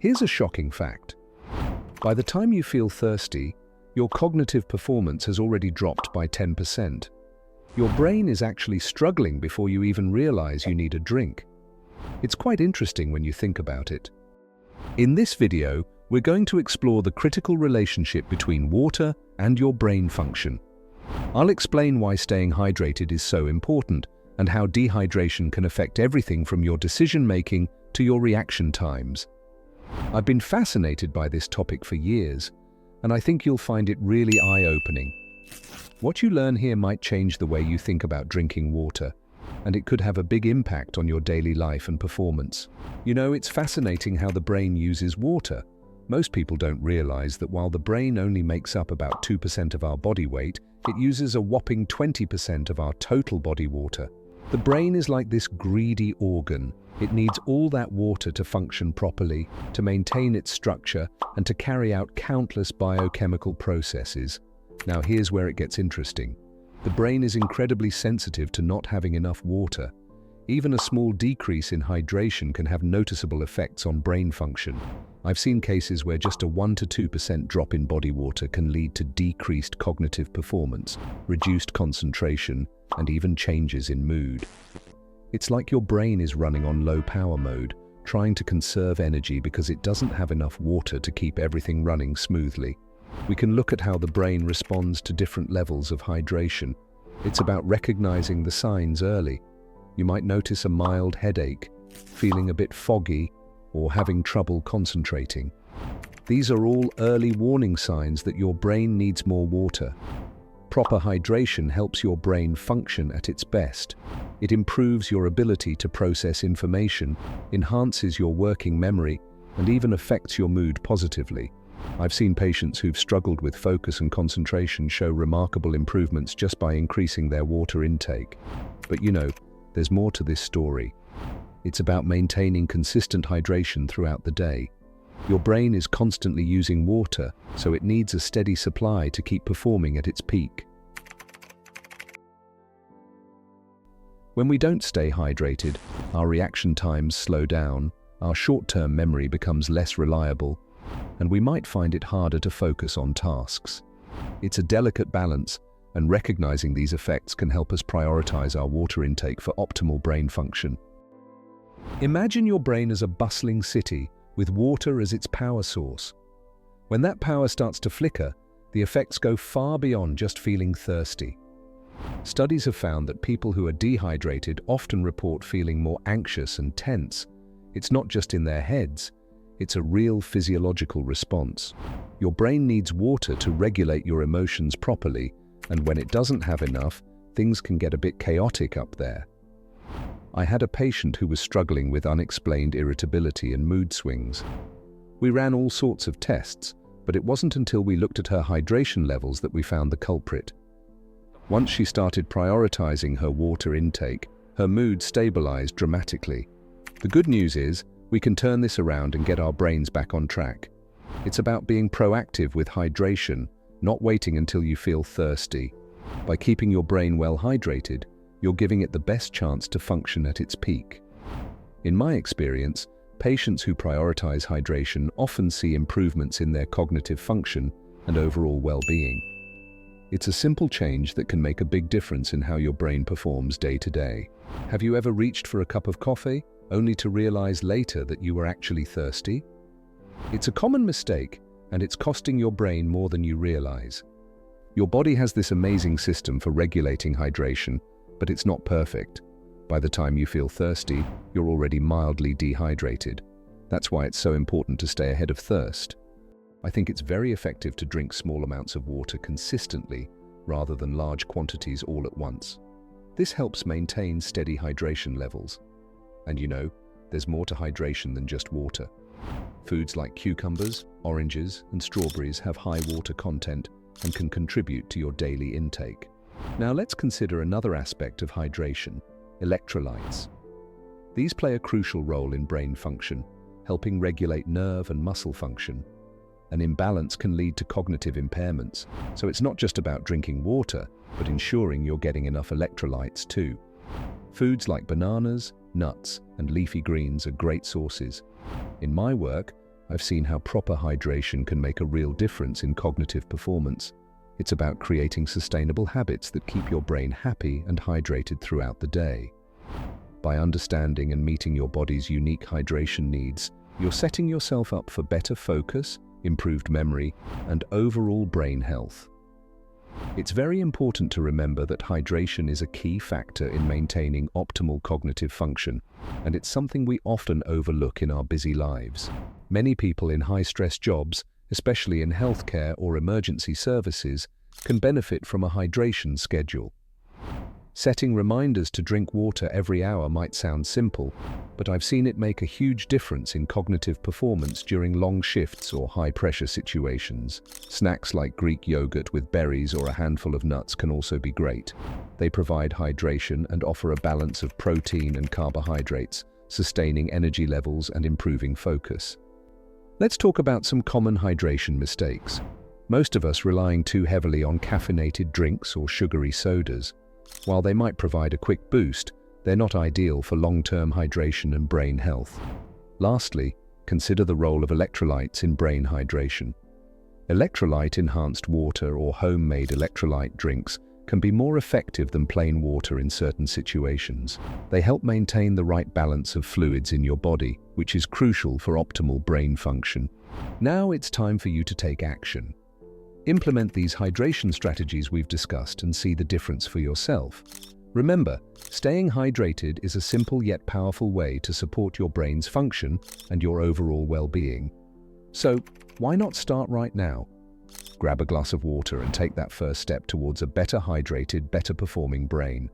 Here's a shocking fact. By the time you feel thirsty, your cognitive performance has already dropped by 10%. Your brain is actually struggling before you even realize you need a drink. It's quite interesting when you think about it. In this video, we're going to explore the critical relationship between water and your brain function. I'll explain why staying hydrated is so important and how dehydration can affect everything from your decision-making to your reaction times. I've been fascinated by this topic for years, and I think you'll find it really eye-opening. What you learn here might change the way you think about drinking water, and it could have a big impact on your daily life and performance. You know, it's fascinating how the brain uses water. Most people don't realize that while the brain only makes up about 2% of our body weight, it uses a whopping 20% of our total body water. The brain is like this greedy organ. It needs all that water to function properly, to maintain its structure, and to carry out countless biochemical processes. Now here's where it gets interesting. The brain is incredibly sensitive to not having enough water. Even a small decrease in hydration can have noticeable effects on brain function. I've seen cases where just a 1 to 2% drop in body water can lead to decreased cognitive performance, reduced concentration, and even changes in mood. It's like your brain is running on low power mode, trying to conserve energy because it doesn't have enough water to keep everything running smoothly. We can look at how the brain responds to different levels of hydration. It's about recognizing the signs early. You might notice a mild headache, feeling a bit foggy, or having trouble concentrating. These are all early warning signs that your brain needs more water. Proper hydration helps your brain function at its best. It improves your ability to process information, enhances your working memory, and even affects your mood positively. I've seen patients who've struggled with focus and concentration show remarkable improvements just by increasing their water intake. But you know, there's more to this story. It's about maintaining consistent hydration throughout the day. Your brain is constantly using water, so it needs a steady supply to keep performing at its peak. When we don't stay hydrated, our reaction times slow down, our short-term memory becomes less reliable, and we might find it harder to focus on tasks. It's a delicate balance, and recognizing these effects can help us prioritize our water intake for optimal brain function. Imagine your brain as a bustling city with water as its power source. When that power starts to flicker, the effects go far beyond just feeling thirsty. Studies have found that people who are dehydrated often report feeling more anxious and tense. It's not just in their heads, it's a real physiological response. Your brain needs water to regulate your emotions properly, and when it doesn't have enough, things can get a bit chaotic up there. I had a patient who was struggling with unexplained irritability and mood swings. We ran all sorts of tests, but it wasn't until we looked at her hydration levels that we found the culprit. Once she started prioritizing her water intake, her mood stabilized dramatically. The good news is, we can turn this around and get our brains back on track. It's about being proactive with hydration, not waiting until you feel thirsty. By keeping your brain well hydrated, you're giving it the best chance to function at its peak. In my experience, patients who prioritize hydration often see improvements in their cognitive function and overall well-being. It's a simple change that can make a big difference in how your brain performs day to day. Have you ever reached for a cup of coffee, only to realize later that you were actually thirsty? It's a common mistake, and it's costing your brain more than you realize. Your body has this amazing system for regulating hydration, but it's not perfect. By the time you feel thirsty, you're already mildly dehydrated. That's why it's so important to stay ahead of thirst. I think it's very effective to drink small amounts of water consistently, rather than large quantities all at once. This helps maintain steady hydration levels. And you know, there's more to hydration than just water. Foods like cucumbers, oranges, and strawberries have high water content and can contribute to your daily intake. Now let's consider another aspect of hydration, electrolytes. These play a crucial role in brain function, helping regulate nerve and muscle function. An imbalance can lead to cognitive impairments, so it's not just about drinking water, but ensuring you're getting enough electrolytes too. Foods like bananas, nuts, and leafy greens are great sources. In my work, I've seen how proper hydration can make a real difference in cognitive performance. It's about creating sustainable habits that keep your brain happy and hydrated throughout the day. By understanding and meeting your body's unique hydration needs, you're setting yourself up for better focus, improved memory, and overall brain health. It's very important to remember that hydration is a key factor in maintaining optimal cognitive function, and it's something we often overlook in our busy lives. Many people in high-stress jobs, especially in healthcare or emergency services, can benefit from a hydration schedule. Setting reminders to drink water every hour might sound simple, but I've seen it make a huge difference in cognitive performance during long shifts or high-pressure situations. Snacks like Greek yogurt with berries or a handful of nuts can also be great. They provide hydration and offer a balance of protein and carbohydrates, sustaining energy levels and improving focus. Let's talk about some common hydration mistakes. Most of us relying too heavily on caffeinated drinks or sugary sodas. While they might provide a quick boost, they're not ideal for long-term hydration and brain health. Lastly, consider the role of electrolytes in brain hydration. Electrolyte-enhanced water or homemade electrolyte drinks can be more effective than plain water in certain situations. They help maintain the right balance of fluids in your body, which is crucial for optimal brain function. Now it's time for you to take action. Implement these hydration strategies we've discussed and see the difference for yourself. Remember, staying hydrated is a simple yet powerful way to support your brain's function and your overall well-being. So, why not start right now? Grab a glass of water and take that first step towards a better hydrated, better performing brain.